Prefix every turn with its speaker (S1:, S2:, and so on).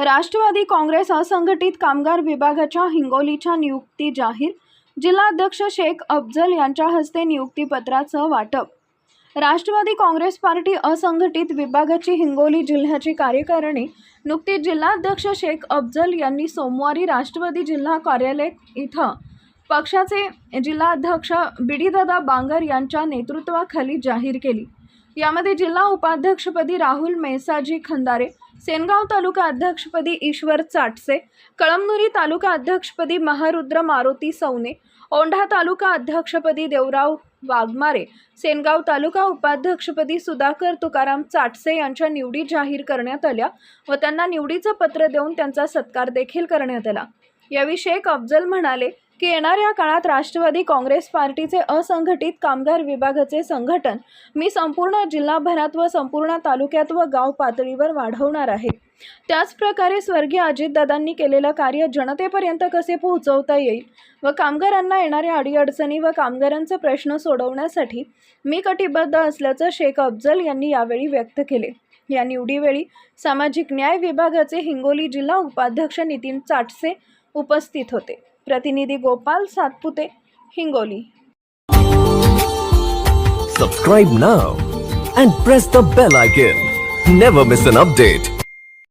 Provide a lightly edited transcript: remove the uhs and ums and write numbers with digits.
S1: राष्ट्रवादी काँग्रेस असंघटित कामगार विभागाच्या हिंगोलीच्या नियुक्ती जाहीर। जिल्हाध्यक्ष शेख अफजल यांच्या हस्ते नियुक्तीपत्राचं वाटप। राष्ट्रवादी काँग्रेस पार्टी असंघटित विभागाची हिंगोली जिल्ह्याची कार्यकारिणी नुकतीच जिल्हाध्यक्ष शेख अफजल यांनी सोमवारी राष्ट्रवादी जिल्हा कार्यालय इथं पक्षाचे जिल्हाध्यक्ष बिडीदादा बांगर यांच्या नेतृत्वाखाली जाहीर केली। यामध्ये जिल्हा उपाध्यक्षपदी राहुल मेसाजी खंदारे, सेनगाव तालुका अध्यक्षपदी ईश्वर चाटसे, कळमनुरी तालुका अध्यक्षपदी महारुद्र मारुती सौने, औंढा तालुका अध्यक्षपदी देवराव वाघमारे, सेनगाव तालुका उपाध्यक्षपदी सुधाकर तुकाराम चाटसे यांच्या निवडी जाहीर करण्यात आल्या व त्यांना निवडीचं पत्र देऊन त्यांचा सत्कार देखील करण्यात आला। यावेळी शेख अफजल म्हणाले की येणाऱ्या काळात राष्ट्रवादी काँग्रेस पार्टीचे असंघटित कामगार विभागाचे संघटन मी संपूर्ण जिल्हाभरात व संपूर्ण तालुक्यात व गाव पातळीवर वाढवणार आहे। त्याचप्रकारे स्वर्गीय अजितदादांनी केलेलं कार्य जनतेपर्यंत कसे पोहोचवता येईल व कामगारांना येणाऱ्या अडीअडचणी व कामगारांचे प्रश्न सोडवण्यासाठी मी कटिबद्ध असल्याचं शेख अफजल यांनी यावेळी व्यक्त केले। या निवडीवेळी सामाजिक न्याय विभागाचे हिंगोली जिल्हा उपाध्यक्ष नितीन चाटसे उपस्थित होते। प्रतिनिधी Gopal Satpute, Hingoli.
S2: Subscribe now and press the bell icon. Never miss an update.